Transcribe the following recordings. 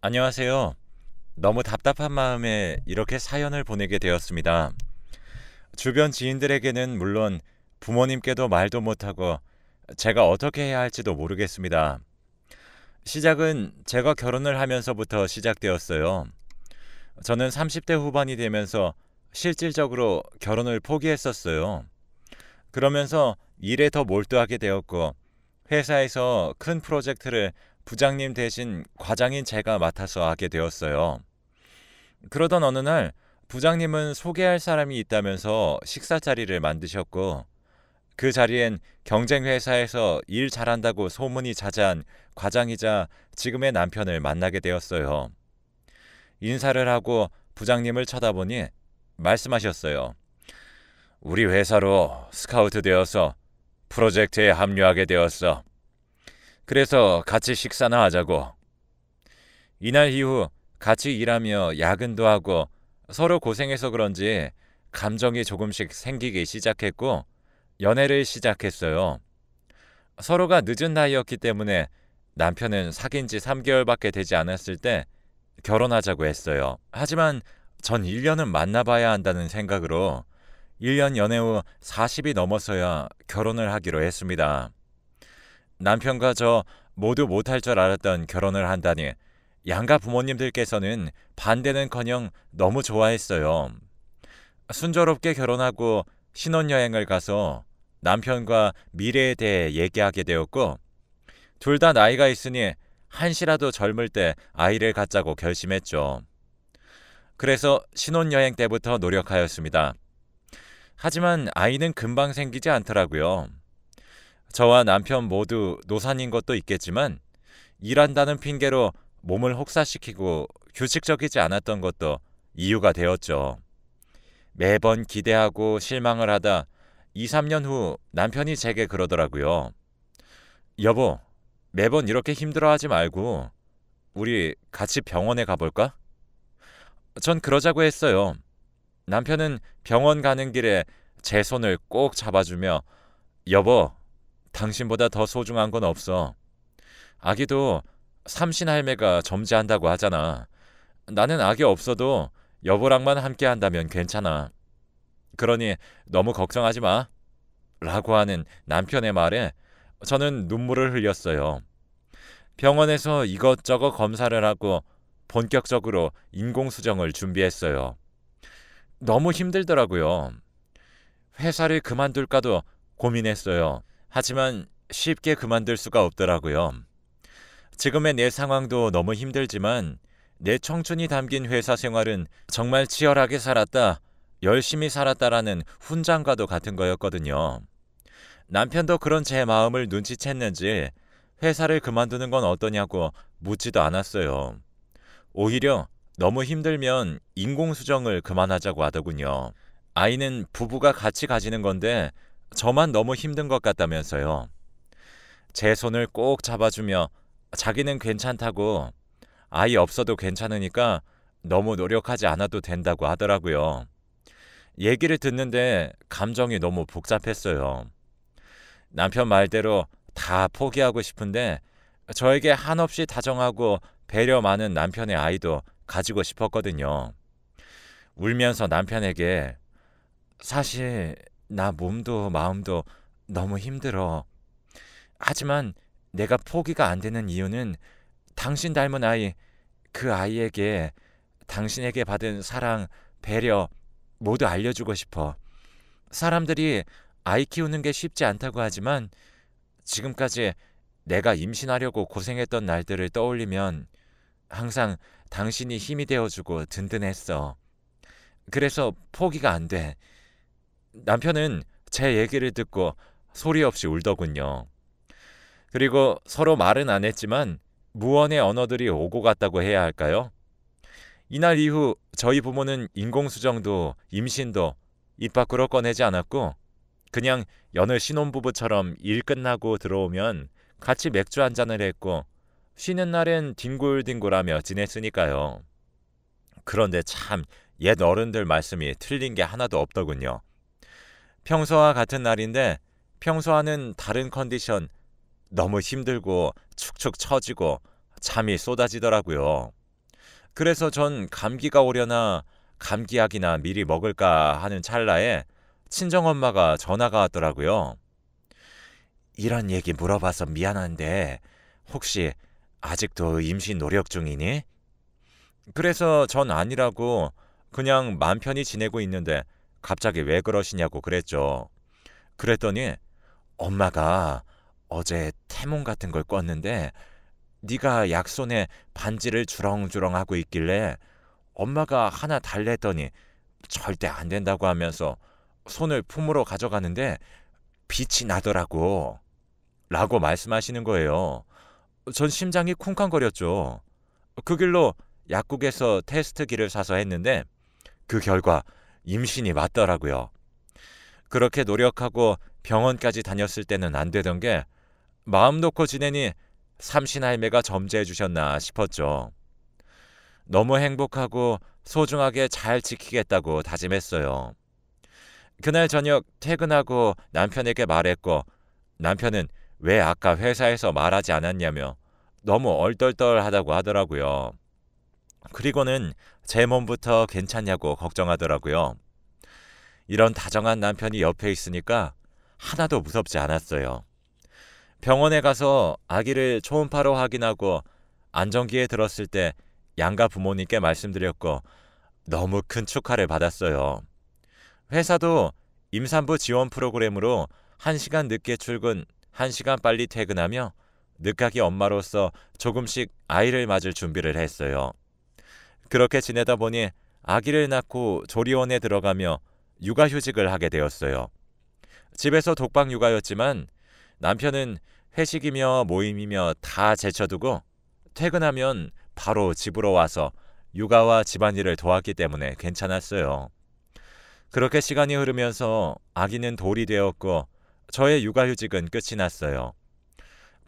안녕하세요. 너무 답답한 마음에 이렇게 사연을 보내게 되었습니다. 주변 지인들에게는 물론 부모님께도 말도 못하고 제가 어떻게 해야 할지도 모르겠습니다. 시작은 제가 결혼을 하면서부터 시작되었어요. 저는 30대 후반이 되면서 실질적으로 결혼을 포기했었어요. 그러면서 일에 더 몰두하게 되었고 회사에서 큰 프로젝트를 부장님 대신 과장인 제가 맡아서 하게 되었어요. 그러던 어느 날 부장님은 소개할 사람이 있다면서 식사 자리를 만드셨고 그 자리엔 경쟁 회사에서 일 잘한다고 소문이 자자한 과장이자 지금의 남편을 만나게 되었어요. 인사를 하고 부장님을 쳐다보니 말씀하셨어요. 우리 회사로 스카우트 되어서 프로젝트에 합류하게 되었어. 그래서 같이 식사나 하자고. 이날 이후 같이 일하며 야근도 하고 서로 고생해서 그런지 감정이 조금씩 생기기 시작했고 연애를 시작했어요. 서로가 늦은 나이였기 때문에 남편은 사귄 지 3개월밖에 되지 않았을 때 결혼하자고 했어요. 하지만 전 1년은 만나봐야 한다는 생각으로 1년 연애 후 40이 넘어서야 결혼을 하기로 했습니다. 남편과 저 모두 못할 줄 알았던 결혼을 한다니 양가 부모님들께서는 반대는커녕 너무 좋아했어요. 순조롭게 결혼하고 신혼여행을 가서 남편과 미래에 대해 얘기하게 되었고 둘 다 나이가 있으니 한시라도 젊을 때 아이를 갖자고 결심했죠. 그래서 신혼여행 때부터 노력하였습니다. 하지만 아이는 금방 생기지 않더라고요. 저와 남편 모두 노산인 것도 있겠지만 일한다는 핑계로 몸을 혹사시키고 규칙적이지 않았던 것도 이유가 되었죠. 매번 기대하고 실망을 하다 2, 3년 후 남편이 제게 그러더라고요. 여보, 매번 이렇게 힘들어하지 말고 우리 같이 병원에 가볼까? 전 그러자고 했어요. 남편은 병원 가는 길에 제 손을 꼭 잡아주며 여보, 당신보다 더 소중한 건 없어. 아기도 삼신 할매가 점지한다고 하잖아. 나는 아기 없어도 여보랑만 함께 한다면 괜찮아. 그러니 너무 걱정하지 마. 라고 하는 남편의 말에 저는 눈물을 흘렸어요. 병원에서 이것저것 검사를 하고 본격적으로 인공수정을 준비했어요. 너무 힘들더라고요. 회사를 그만둘까도 고민했어요. 하지만 쉽게 그만둘 수가 없더라고요. 지금의 내 상황도 너무 힘들지만 내 청춘이 담긴 회사 생활은 정말 치열하게 살았다, 열심히 살았다라는 훈장과도 같은 거였거든요. 남편도 그런 제 마음을 눈치챘는지 회사를 그만두는 건 어떠냐고 묻지도 않았어요. 오히려 너무 힘들면 인공수정을 그만하자고 하더군요. 아이는 부부가 같이 가지는 건데 저만 너무 힘든 것 같다면서요. 제 손을 꼭 잡아주며 자기는 괜찮다고 아이 없어도 괜찮으니까 너무 노력하지 않아도 된다고 하더라고요. 얘기를 듣는데 감정이 너무 복잡했어요. 남편 말대로 다 포기하고 싶은데 저에게 한없이 다정하고 배려 많은 남편의 아이도 가지고 싶었거든요. 울면서 남편에게 사실 나 몸도 마음도 너무 힘들어. 하지만 내가 포기가 안 되는 이유는 당신 닮은 아이, 그 아이에게 당신에게 받은 사랑, 배려 모두 알려주고 싶어. 사람들이 아이 키우는 게 쉽지 않다고 하지만 지금까지 내가 임신하려고 고생했던 날들을 떠올리면 항상 당신이 힘이 되어주고 든든했어. 그래서 포기가 안 돼. 남편은 제 얘기를 듣고 소리 없이 울더군요. 그리고 서로 말은 안 했지만 무언의 언어들이 오고 갔다고 해야 할까요? 이날 이후 저희 부모는 인공수정도 임신도 입 밖으로 꺼내지 않았고 그냥 여느 신혼부부처럼 일 끝나고 들어오면 같이 맥주 한 잔을 했고 쉬는 날엔 뒹굴뒹굴하며 지냈으니까요. 그런데 참 옛 어른들 말씀이 틀린 게 하나도 없더군요. 평소와 같은 날인데 평소와는 다른 컨디션, 너무 힘들고 축축 처지고 잠이 쏟아지더라고요. 그래서 전 감기가 오려나 감기약이나 미리 먹을까 하는 찰나에 친정엄마가 전화가 왔더라고요. 이런 얘기 물어봐서 미안한데 혹시 아직도 임신 노력 중이니? 그래서 전 아니라고 그냥 맘 편히 지내고 있는데 갑자기 왜 그러시냐고 그랬죠. 그랬더니 엄마가 어제 태몽 같은 걸 꿨는데 네가 약손에 반지를 주렁주렁 하고 있길래 엄마가 하나 달랬더니 절대 안 된다고 하면서 손을 품으로 가져가는데 빛이 나더라고. 라고 말씀하시는 거예요. 전 심장이 쿵쾅거렸죠. 그 길로 약국에서 테스트기를 사서 했는데 그 결과 임신이 맞더라고요. 그렇게 노력하고 병원까지 다녔을 때는 안 되던 게 마음 놓고 지내니 삼신할매가 점지해 주셨나 싶었죠. 너무 행복하고 소중하게 잘 지키겠다고 다짐했어요. 그날 저녁 퇴근하고 남편에게 말했고 남편은 왜 아까 회사에서 말하지 않았냐며 너무 얼떨떨하다고 하더라고요. 그리고는 제 몸부터 괜찮냐고 걱정하더라고요. 이런 다정한 남편이 옆에 있으니까 하나도 무섭지 않았어요. 병원에 가서 아기를 초음파로 확인하고 안정기에 들었을 때 양가 부모님께 말씀드렸고 너무 큰 축하를 받았어요. 회사도 임산부 지원 프로그램으로 1시간 늦게 출근, 1시간 빨리 퇴근하며 늦가기 엄마로서 조금씩 아이를 맞을 준비를 했어요. 그렇게 지내다 보니 아기를 낳고 조리원에 들어가며 육아휴직을 하게 되었어요. 집에서 독박 육아였지만 남편은 회식이며 모임이며 다 제쳐두고 퇴근하면 바로 집으로 와서 육아와 집안일을 도왔기 때문에 괜찮았어요. 그렇게 시간이 흐르면서 아기는 돌이 되었고 저의 육아휴직은 끝이 났어요.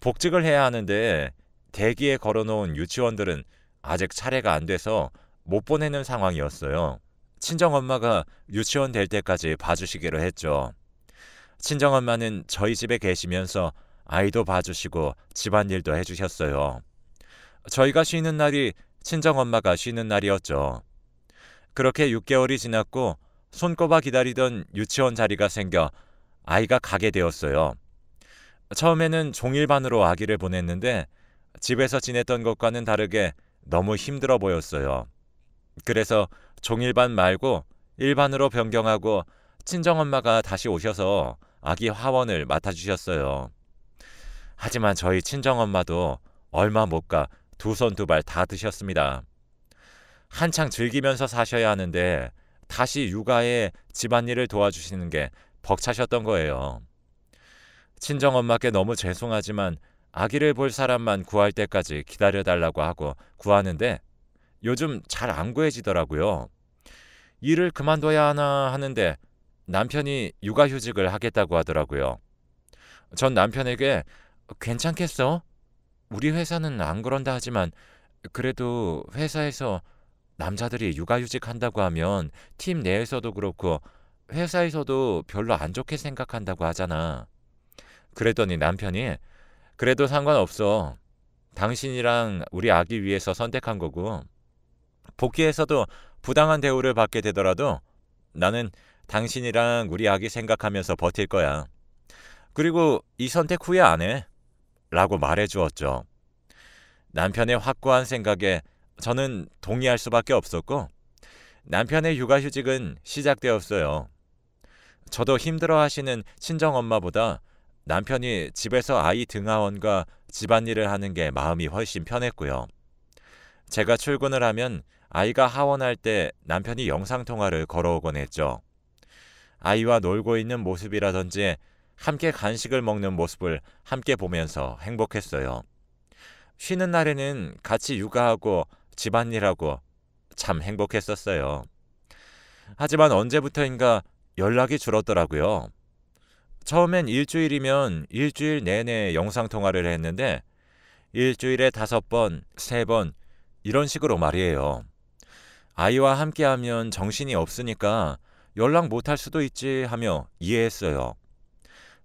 복직을 해야 하는데 대기에 걸어놓은 유치원들은 아직 차례가 안 돼서 못 보내는 상황이었어요. 친정엄마가 유치원 될 때까지 봐주시기로 했죠. 친정엄마는 저희 집에 계시면서 아이도 봐주시고 집안일도 해주셨어요. 저희가 쉬는 날이 친정엄마가 쉬는 날이었죠. 그렇게 6개월이 지났고 손꼽아 기다리던 유치원 자리가 생겨 아이가 가게 되었어요. 처음에는 종일반으로 아기를 보냈는데 집에서 지냈던 것과는 다르게 너무 힘들어 보였어요. 그래서 종일반 말고 일반으로 변경하고 친정엄마가 다시 오셔서 아기 화원을 맡아주셨어요. 하지만 저희 친정엄마도 얼마 못 가 두 손 두 발 다 드셨습니다. 한창 즐기면서 사셔야 하는데 다시 육아에 집안일을 도와주시는 게 벅차셨던 거예요. 친정엄마께 너무 죄송하지만 아기를 볼 사람만 구할 때까지 기다려달라고 하고 구하는데 요즘 잘 안 구해지더라고요. 일을 그만둬야 하나 하는데 남편이 육아휴직을 하겠다고 하더라고요. 전 남편에게 괜찮겠어? 우리 회사는 안 그런다 하지만 그래도 회사에서 남자들이 육아휴직 한다고 하면 팀 내에서도 그렇고 회사에서도 별로 안 좋게 생각한다고 하잖아. 그랬더니 남편이 그래도 상관없어. 당신이랑 우리 아기 위해서 선택한 거고 복귀해서도 부당한 대우를 받게 되더라도 나는 당신이랑 우리 아기 생각하면서 버틸 거야. 그리고 이 선택 후회 안 해. 라고 말해주었죠. 남편의 확고한 생각에 저는 동의할 수밖에 없었고 남편의 육아휴직은 시작되었어요. 저도 힘들어하시는 친정엄마보다 남편이 집에서 아이 등하원과 집안일을 하는 게 마음이 훨씬 편했고요. 제가 출근을 하면 아이가 하원할 때 남편이 영상통화를 걸어오곤 했죠. 아이와 놀고 있는 모습이라든지 함께 간식을 먹는 모습을 함께 보면서 행복했어요. 쉬는 날에는 같이 육아하고 집안일하고 참 행복했었어요. 하지만 언제부터인가 연락이 줄었더라고요. 처음엔 일주일이면 일주일 내내 영상통화를 했는데 일주일에 5번, 3번 이런 식으로 말이에요. 아이와 함께하면 정신이 없으니까 연락 못할 수도 있지 하며 이해했어요.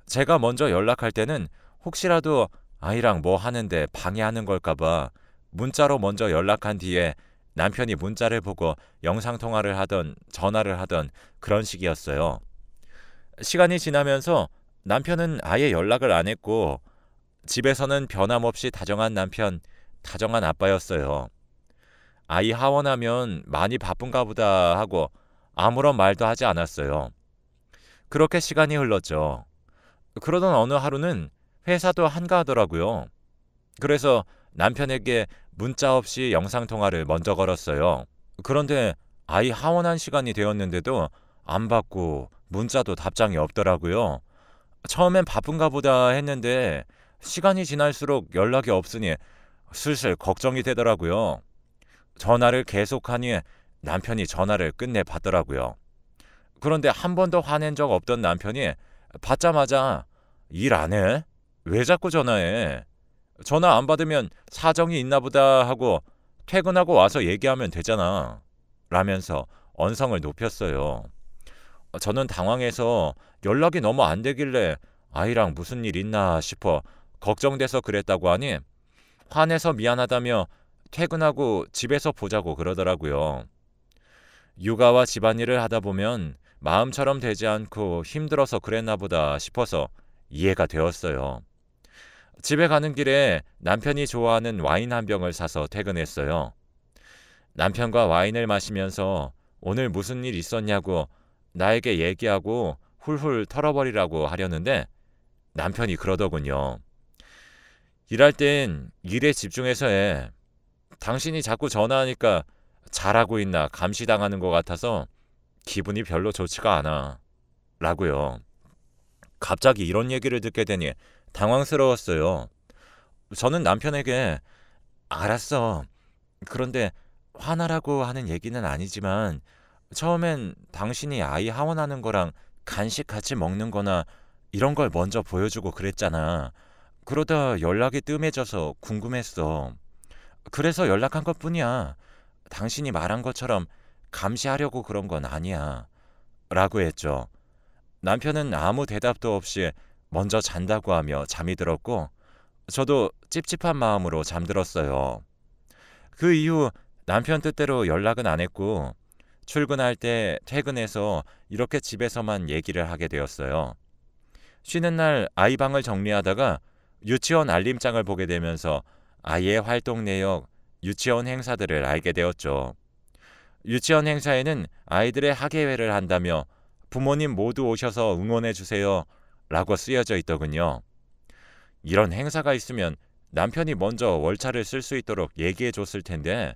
제가 먼저 연락할 때는 혹시라도 아이랑 뭐 하는데 방해하는 걸까봐 문자로 먼저 연락한 뒤에 남편이 문자를 보고 영상통화를 하던 전화를 하던 그런 식이었어요. 시간이 지나면서 남편은 아예 연락을 안 했고 집에서는 변함없이 다정한 남편, 다정한 아빠였어요. 아이 하원하면 많이 바쁜가 보다 하고 아무런 말도 하지 않았어요. 그렇게 시간이 흘렀죠. 그러던 어느 하루는 회사도 한가하더라고요. 그래서 남편에게 문자 없이 영상통화를 먼저 걸었어요. 그런데 아이 하원한 시간이 되었는데도 안 받고 문자도 답장이 없더라고요. 처음엔 바쁜가 보다 했는데 시간이 지날수록 연락이 없으니 슬슬 걱정이 되더라고요. 전화를 계속하니 남편이 전화를 끝내 받더라고요. 그런데 한 번도 화낸 적 없던 남편이 받자마자 일 안 해? 왜 자꾸 전화해? 전화 안 받으면 사정이 있나 보다 하고 퇴근하고 와서 얘기하면 되잖아. 라면서 언성을 높였어요. 저는 당황해서 연락이 너무 안 되길래 아이랑 무슨 일 있나 싶어 걱정돼서 그랬다고 하니 화내서 미안하다며 퇴근하고 집에서 보자고 그러더라고요. 육아와 집안일을 하다 보면 마음처럼 되지 않고 힘들어서 그랬나 보다 싶어서 이해가 되었어요. 집에 가는 길에 남편이 좋아하는 와인 한 병을 사서 퇴근했어요. 남편과 와인을 마시면서 오늘 무슨 일 있었냐고 나에게 얘기하고 훌훌 털어버리라고 하려는데 남편이 그러더군요. 일할 땐 일에 집중해서 해. 당신이 자꾸 전화하니까 잘하고 있나 감시당하는 것 같아서 기분이 별로 좋지가 않아. 라고요. 갑자기 이런 얘기를 듣게 되니 당황스러웠어요. 저는 남편에게 알았어. 그런데 화나라고 하는 얘기는 아니지만 처음엔 당신이 아이 하원하는 거랑 간식 같이 먹는 거나 이런 걸 먼저 보여주고 그랬잖아. 그러다 연락이 뜸해져서 궁금했어. 그래서 연락한 것뿐이야. 당신이 말한 것처럼 감시하려고 그런 건 아니야. 라고 했죠. 남편은 아무 대답도 없이 먼저 잔다고 하며 잠이 들었고 저도 찝찝한 마음으로 잠들었어요. 그 이후 남편 뜻대로 연락은 안 했고 출근할 때 퇴근해서 이렇게 집에서만 얘기를 하게 되었어요. 쉬는 날 아이 방을 정리하다가 유치원 알림장을 보게 되면서 아이의 활동 내역, 유치원 행사들을 알게 되었죠. 유치원 행사에는 아이들의 학예회를 한다며 부모님 모두 오셔서 응원해 주세요 라고 쓰여져 있더군요. 이런 행사가 있으면 남편이 먼저 월차를 쓸 수 있도록 얘기해 줬을 텐데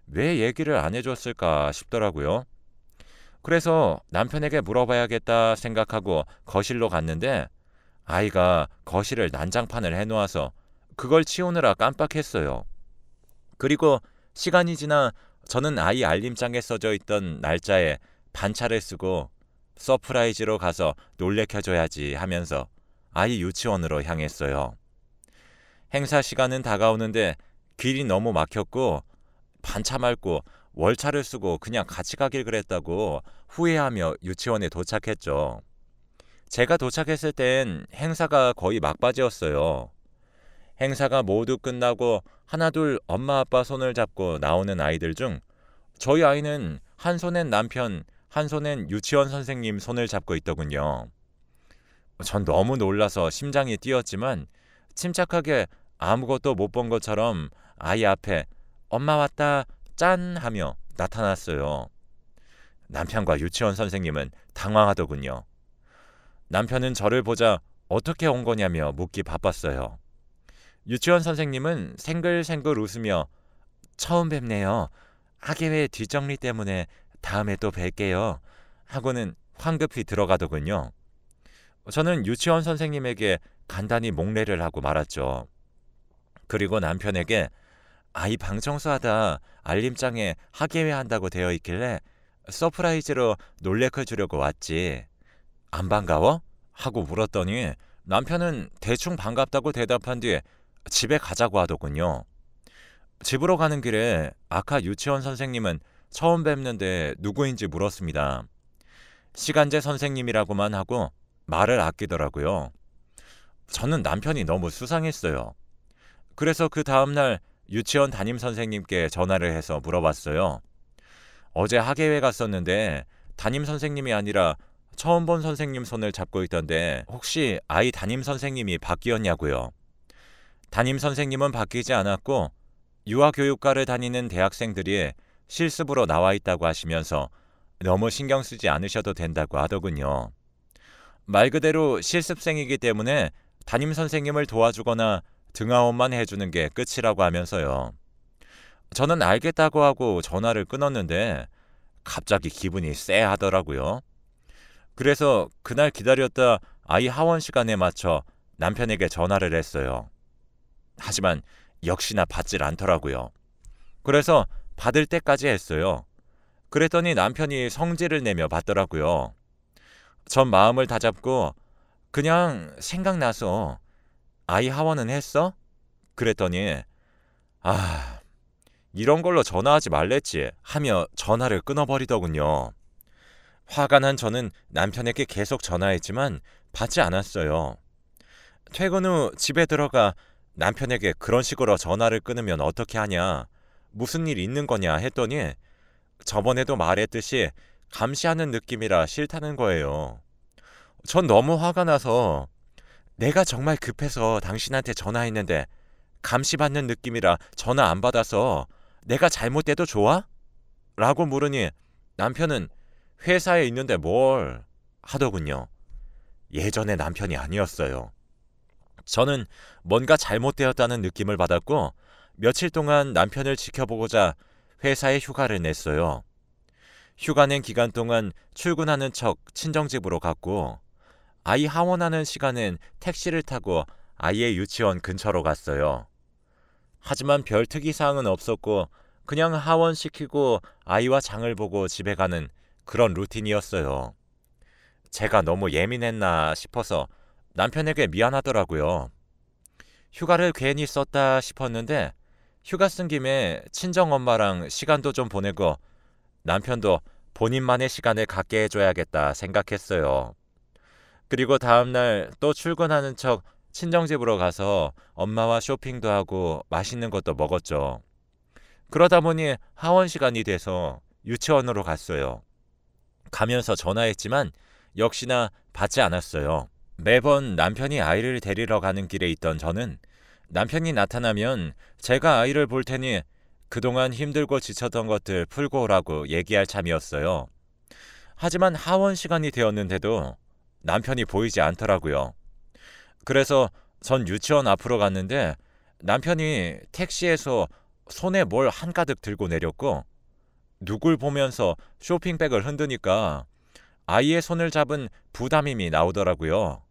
왜 얘기를 안 해줬을까 싶더라고요. 그래서 남편에게 물어봐야겠다 생각하고 거실로 갔는데 아이가 거실을 난장판을 해놓아서 그걸 치우느라 깜빡했어요. 그리고 시간이 지나 저는 아이 알림장에 써져 있던 날짜에 반차를 쓰고 서프라이즈로 가서 놀래켜줘야지 하면서 아이 유치원으로 향했어요. 행사 시간은 다가오는데 길이 너무 막혔고 반차 말고 월차를 쓰고 그냥 같이 가길 그랬다고 후회하며 유치원에 도착했죠. 제가 도착했을 땐 행사가 거의 막바지였어요. 행사가 모두 끝나고 하나둘 엄마 아빠 손을 잡고 나오는 아이들 중 저희 아이는 한 손엔 남편, 한 손엔 유치원 선생님 손을 잡고 있더군요. 전 너무 놀라서 심장이 뛰었지만 침착하게 아무것도 못 본 것처럼 아이 앞에 엄마 왔다 짠 하며 나타났어요. 남편과 유치원 선생님은 당황하더군요. 남편은 저를 보자 어떻게 온 거냐며 묻기 바빴어요. 유치원 선생님은 생글생글 웃으며 처음 뵙네요. 학예회 뒷정리 때문에 다음에 또 뵐게요. 하고는 황급히 들어가더군요. 저는 유치원 선생님에게 간단히 목례를 하고 말았죠. 그리고 남편에게 아이 방 청소하다 알림장에 학예회 한다고 되어 있길래 서프라이즈로 놀래켜 주려고 왔지. 안 반가워? 하고 물었더니 남편은 대충 반갑다고 대답한 뒤에 집에 가자고 하더군요. 집으로 가는 길에 아까 유치원 선생님은 처음 뵙는데 누구인지 물었습니다. 시간제 선생님이라고만 하고 말을 아끼더라고요. 저는 남편이 너무 수상했어요. 그래서 그 다음날 유치원 담임 선생님께 전화를 해서 물어봤어요. 어제 학예회 갔었는데 담임 선생님이 아니라 처음 본 선생님 손을 잡고 있던데 혹시 아이 담임 선생님이 바뀌었냐고요. 담임 선생님은 바뀌지 않았고 유아교육과를 다니는 대학생들이 실습으로 나와 있다고 하시면서 너무 신경 쓰지 않으셔도 된다고 하더군요. 말 그대로 실습생이기 때문에 담임 선생님을 도와주거나 등하원만 해주는 게 끝이라고 하면서요. 저는 알겠다고 하고 전화를 끊었는데 갑자기 기분이 쎄하더라고요. 그래서 그날 기다렸다 아이 하원 시간에 맞춰 남편에게 전화를 했어요. 하지만 역시나 받질 않더라고요. 그래서 받을 때까지 했어요. 그랬더니 남편이 성질을 내며 받더라고요. 전 마음을 다잡고 그냥 생각나서 아이 하원은 했어? 그랬더니 아, 이런 걸로 전화하지 말랬지 하며 전화를 끊어버리더군요. 화가 난 저는 남편에게 계속 전화했지만 받지 않았어요. 퇴근 후 집에 들어가 남편에게 그런 식으로 전화를 끊으면 어떻게 하냐, 무슨 일 있는 거냐 했더니 저번에도 말했듯이 감시하는 느낌이라 싫다는 거예요. 전 너무 화가 나서 내가 정말 급해서 당신한테 전화했는데 감시받는 느낌이라 전화 안 받아서 내가 잘못돼도 좋아? 라고 물으니 남편은 회사에 있는데 뭘 하더군요. 예전의 남편이 아니었어요. 저는 뭔가 잘못되었다는 느낌을 받았고 며칠 동안 남편을 지켜보고자 회사에 휴가를 냈어요. 휴가 낸 기간 동안 출근하는 척 친정집으로 갔고 아이 하원하는 시간엔 택시를 타고 아이의 유치원 근처로 갔어요. 하지만 별 특이사항은 없었고 그냥 하원시키고 아이와 장을 보고 집에 가는 그런 루틴이었어요. 제가 너무 예민했나 싶어서 남편에게 미안하더라고요. 휴가를 괜히 썼다 싶었는데 휴가 쓴 김에 친정엄마랑 시간도 좀 보내고 남편도 본인만의 시간을 갖게 해줘야겠다 생각했어요. 그리고 다음날 또 출근하는 척 친정집으로 가서 엄마와 쇼핑도 하고 맛있는 것도 먹었죠. 그러다 보니 하원 시간이 돼서 유치원으로 갔어요. 가면서 전화했지만 역시나 받지 않았어요. 매번 남편이 아이를 데리러 가는 길에 있던 저는 남편이 나타나면 제가 아이를 볼 테니 그동안 힘들고 지쳤던 것들 풀고 오라고 얘기할 참이었어요. 하지만 하원 시간이 되었는데도 남편이 보이지 않더라고요. 그래서 전 유치원 앞으로 갔는데 남편이 택시에서 손에 뭘 한가득 들고 내렸고 누굴 보면서 쇼핑백을 흔드니까 아이의 손을 잡은 부담임이 나오더라고요.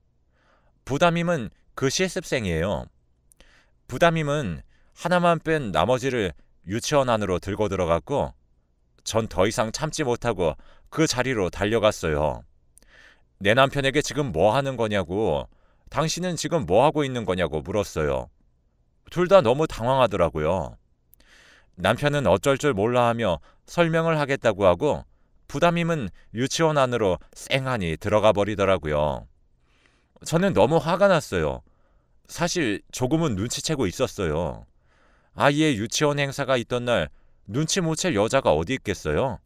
부담임은 그 실습생이에요. 부담임은 하나만 뺀 나머지를 유치원 안으로 들고 들어갔고 전 더 이상 참지 못하고 그 자리로 달려갔어요. 내 남편에게 지금 뭐 하는 거냐고, 당신은 지금 뭐 하고 있는 거냐고 물었어요. 둘 다 너무 당황하더라고요. 남편은 어쩔 줄 몰라 하며 설명을 하겠다고 하고 부담임은 유치원 안으로 쌩하니 들어가 버리더라고요. 저는 너무 화가 났어요. 사실 조금은 눈치채고 있었어요. 아이의 유치원 행사가 있던 날 눈치 못 챌 여자가 어디 있겠어요?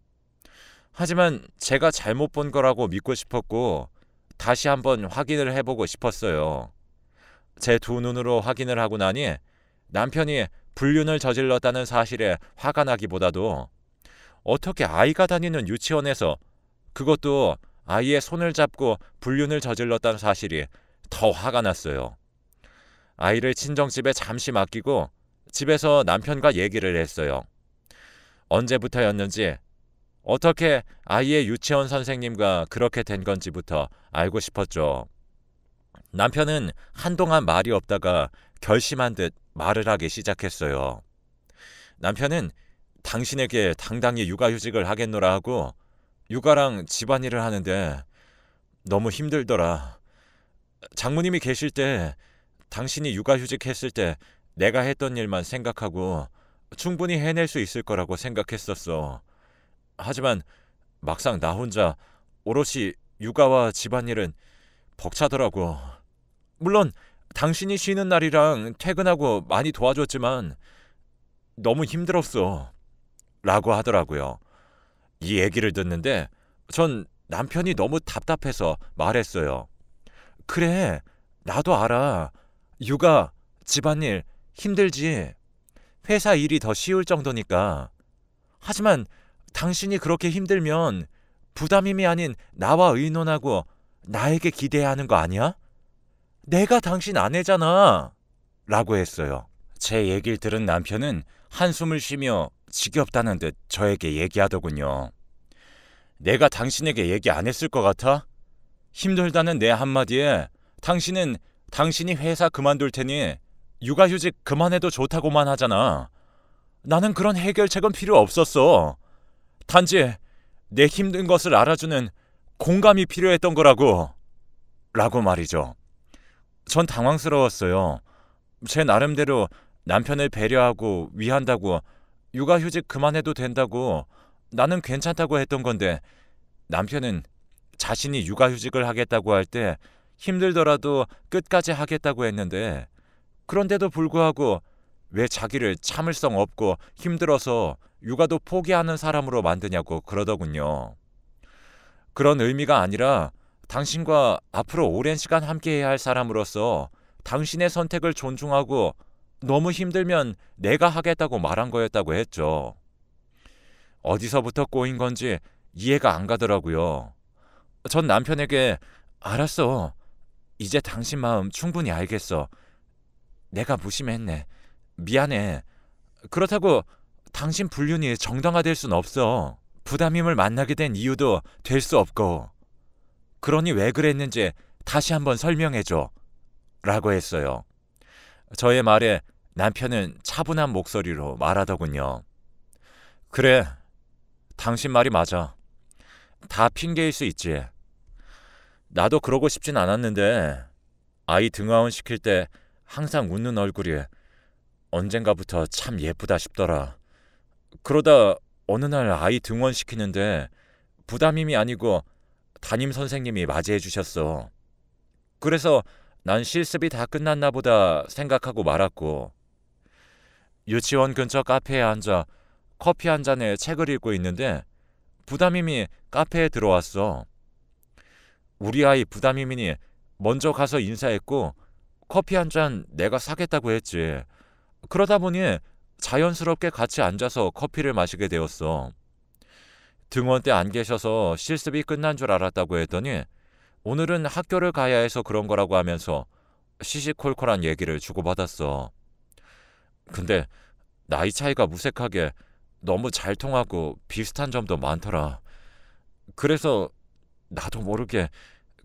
하지만 제가 잘못 본 거라고 믿고 싶었고 다시 한번 확인을 해보고 싶었어요. 제 두 눈으로 확인을 하고 나니 남편이 불륜을 저질렀다는 사실에 화가 나기보다도 어떻게 아이가 다니는 유치원에서, 그것도 아이의 손을 잡고 불륜을 저질렀다는 사실이 더 화가 났어요. 아이를 친정집에 잠시 맡기고 집에서 남편과 얘기를 했어요. 언제부터였는지, 어떻게 아이의 유치원 선생님과 그렇게 된 건지부터 알고 싶었죠. 남편은 한동안 말이 없다가 결심한 듯 말을 하기 시작했어요. 남편은 당신에게 당당히 육아휴직을 하겠노라 하고 육아랑 집안일을 하는데 너무 힘들더라. 장모님이 계실 때 당신이 육아휴직 했을 때 내가 했던 일만 생각하고 충분히 해낼 수 있을 거라고 생각했었어. 하지만 막상 나 혼자 오롯이 육아와 집안일은 벅차더라고. 물론 당신이 쉬는 날이랑 퇴근하고 많이 도와줬지만 너무 힘들었어. 라고 하더라고요. 이 얘기를 듣는데 전 남편이 너무 답답해서 말했어요. 그래, 나도 알아. 육아, 집안일 힘들지. 회사 일이 더 쉬울 정도니까. 하지만 당신이 그렇게 힘들면 부담임이 아닌 나와 의논하고 나에게 기대해야 하는 거 아니야? 내가 당신 아내잖아. 라고 했어요. 제 얘기를 들은 남편은 한숨을 쉬며 지겹다는 듯 저에게 얘기하더군요. 내가 당신에게 얘기 안 했을 것 같아? 힘들다는 내 한마디에 당신은 당신이 회사 그만둘 테니 육아휴직 그만해도 좋다고만 하잖아. 나는 그런 해결책은 필요 없었어. 단지 내 힘든 것을 알아주는 공감이 필요했던 거라고. 라고 말이죠. 전 당황스러웠어요. 제 나름대로 남편을 배려하고 위한다고 육아휴직 그만해도 된다고 나는 괜찮다고 했던 건데 남편은 자신이 육아휴직을 하겠다고 할 때 힘들더라도 끝까지 하겠다고 했는데 그런데도 불구하고 왜 자기를 참을성 없고 힘들어서 육아도 포기하는 사람으로 만드냐고 그러더군요. 그런 의미가 아니라 당신과 앞으로 오랜 시간 함께해야 할 사람으로서 당신의 선택을 존중하고 너무 힘들면 내가 하겠다고 말한 거였다고 했죠. 어디서부터 꼬인 건지 이해가 안 가더라고요. 전 남편에게 알았어. 이제 당신 마음 충분히 알겠어. 내가 무심했네. 미안해. 그렇다고 당신 불륜이 정당화될 순 없어. 부담임을 만나게 된 이유도 될 수 없고. 그러니 왜 그랬는지 다시 한번 설명해줘. 라고 했어요. 저의 말에 남편은 차분한 목소리로 말하더군요. 그래, 당신 말이 맞아. 다 핑계일 수 있지. 나도 그러고 싶진 않았는데 아이 등하원 시킬 때 항상 웃는 얼굴이 언젠가부터 참 예쁘다 싶더라. 그러다 어느 날 아이 등원 시키는데 부담임이 아니고 담임 선생님이 맞이해 주셨어. 그래서 난 실습이 다 끝났나 보다 생각하고 말았고 유치원 근처 카페에 앉아 커피 한 잔에 책을 읽고 있는데 부담임이 카페에 들어왔어. 우리 아이 부담임이니 먼저 가서 인사했고 커피 한 잔 내가 사겠다고 했지. 그러다 보니 자연스럽게 같이 앉아서 커피를 마시게 되었어. 등원 때 안 계셔서 실습이 끝난 줄 알았다고 했더니 오늘은 학교를 가야 해서 그런 거라고 하면서 시시콜콜한 얘기를 주고받았어. 근데 나이 차이가 무색하게 너무 잘 통하고 비슷한 점도 많더라. 그래서 나도 모르게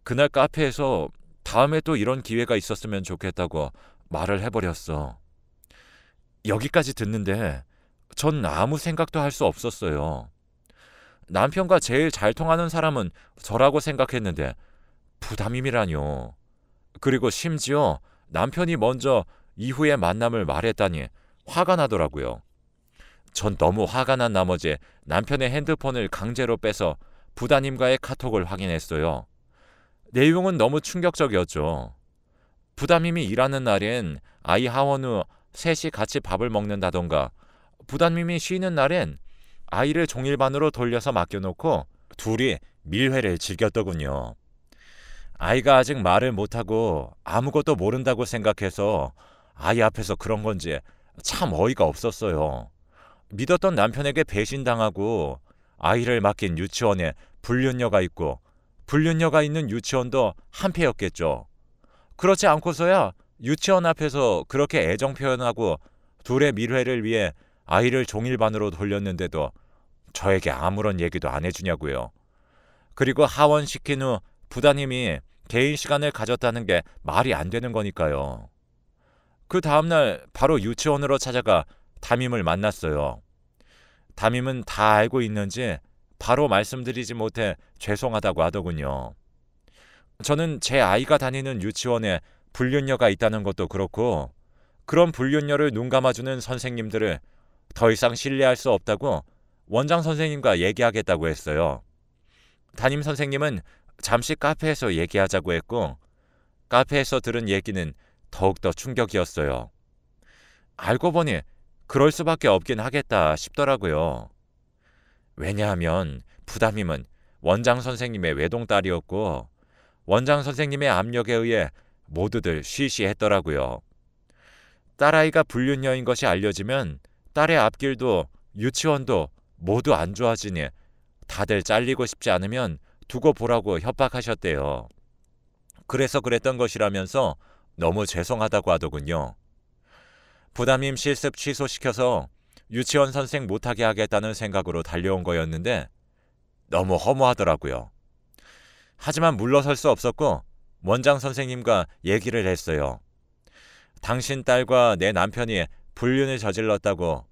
그날 카페에서 다음에 또 이런 기회가 있었으면 좋겠다고 말을 해버렸어. 여기까지 듣는데 전 아무 생각도 할 수 없었어요. 남편과 제일 잘 통하는 사람은 저라고 생각했는데 부담임이라뇨. 그리고 심지어 남편이 먼저 이후의 만남을 말했다니 화가 나더라고요. 전 너무 화가 난 나머지 남편의 핸드폰을 강제로 빼서 부담임과의 카톡을 확인했어요. 내용은 너무 충격적이었죠. 부담임이 일하는 날엔 아이 하원 후 셋이 같이 밥을 먹는다던가 부담임이 쉬는 날엔 아이를 종일반으로 돌려서 맡겨놓고 둘이 밀회를 즐겼더군요. 아이가 아직 말을 못하고 아무것도 모른다고 생각해서 아이 앞에서 그런 건지 참 어이가 없었어요. 믿었던 남편에게 배신당하고 아이를 맡긴 유치원에 불륜녀가 있고 불륜녀가 있는 유치원도 한패였겠죠. 그렇지 않고서야 유치원 앞에서 그렇게 애정 표현하고 둘의 밀회를 위해 아이를 종일반으로 돌렸는데도 저에게 아무런 얘기도 안 해주냐고요. 그리고 하원시킨 후 부담임이 개인 시간을 가졌다는 게 말이 안 되는 거니까요. 그 다음날 바로 유치원으로 찾아가 담임을 만났어요. 담임은 다 알고 있는지 바로 말씀드리지 못해 죄송하다고 하더군요. 저는 제 아이가 다니는 유치원에 불륜녀가 있다는 것도 그렇고 그런 불륜녀를 눈 감아주는 선생님들을 더 이상 신뢰할 수 없다고 원장 선생님과 얘기하겠다고 했어요. 담임 선생님은 잠시 카페에서 얘기하자고 했고 카페에서 들은 얘기는 더욱더 충격이었어요. 알고 보니 그럴 수밖에 없긴 하겠다 싶더라고요. 왜냐하면 부담임은 원장 선생님의 외동딸이었고 원장 선생님의 압력에 의해 모두들 쉬쉬했더라고요. 딸아이가 불륜녀인 것이 알려지면 딸의 앞길도 유치원도 모두 안 좋아지니 다들 잘리고 싶지 않으면 두고 보라고 협박하셨대요. 그래서 그랬던 것이라면서 너무 죄송하다고 하더군요. 부담임 실습 취소시켜서 유치원 선생 못하게 하겠다는 생각으로 달려온 거였는데 너무 허무하더라고요. 하지만 물러설 수 없었고 원장 선생님과 얘기를 했어요. 당신 딸과 내 남편이 불륜을 저질렀다고.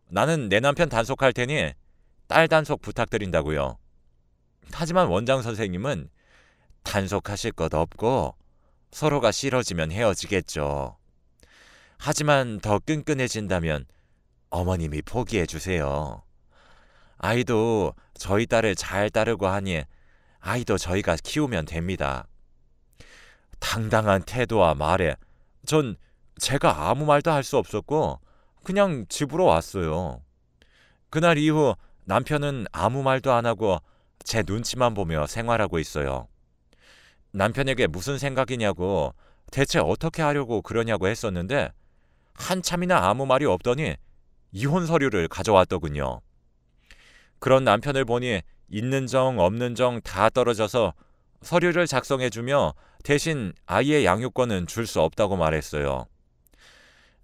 나는 내 남편 단속할 테니 딸 단속 부탁드린다고요. 하지만 원장 선생님은 단속하실 것 없고 서로가 싫어지면 헤어지겠죠. 하지만 더 끈끈해진다면 어머님이 포기해 주세요. 아이도 저희 딸을 잘 따르고 하니 아이도 저희가 키우면 됩니다. 당당한 태도와 말에 전 제가 아무 말도 할 수 없었고 그냥 집으로 왔어요. 그날 이후 남편은 아무 말도 안 하고 제 눈치만 보며 생활하고 있어요. 남편에게 무슨 생각이냐고 대체 어떻게 하려고 그러냐고 했었는데 한참이나 아무 말이 없더니 이혼 서류를 가져왔더군요. 그런 남편을 보니 있는 정 없는 정 다 떨어져서 서류를 작성해주며 대신 아이의 양육권은 줄 수 없다고 말했어요.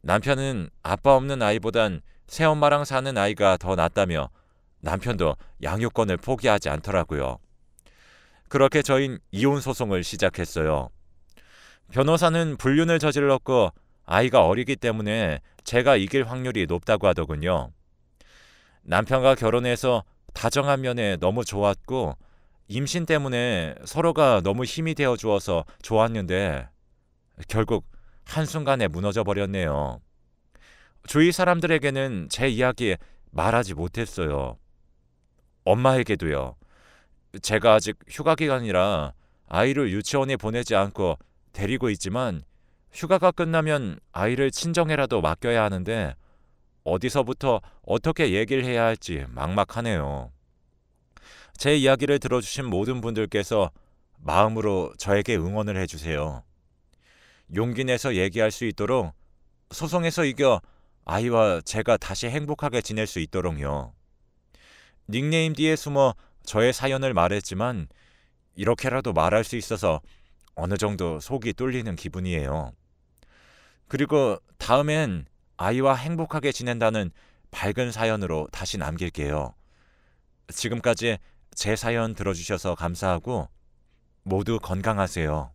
남편은 아빠 없는 아이보단 새엄마랑 사는 아이가 더 낫다며 남편도 양육권을 포기하지 않더라고요. 그렇게 저흰 이혼 소송을 시작했어요. 변호사는 불륜을 저질렀고 아이가 어리기 때문에 제가 이길 확률이 높다고 하더군요. 남편과 결혼해서 다정한 면에 너무 좋았고 임신 때문에 서로가 너무 힘이 되어 주어서 좋았는데 결국 한순간에 무너져 버렸네요. 주위 사람들에게는 제 이야기 말하지 못했어요. 엄마에게도요. 제가 아직 휴가 기간이라 아이를 유치원에 보내지 않고 데리고 있지만 휴가가 끝나면 아이를 친정에라도 맡겨야 하는데 어디서부터 어떻게 얘기를 해야 할지 막막하네요. 제 이야기를 들어주신 모든 분들께서 마음으로 저에게 응원을 해주세요. 용기 내서 얘기할 수 있도록 소송에서 이겨 아이와 제가 다시 행복하게 지낼 수 있도록요. 닉네임 뒤에 숨어 저의 사연을 말했지만 이렇게라도 말할 수 있어서 어느 정도 속이 뚫리는 기분이에요. 그리고 다음엔 아이와 행복하게 지낸다는 밝은 사연으로 다시 남길게요. 지금까지 제 사연 들어주셔서 감사하고 모두 건강하세요.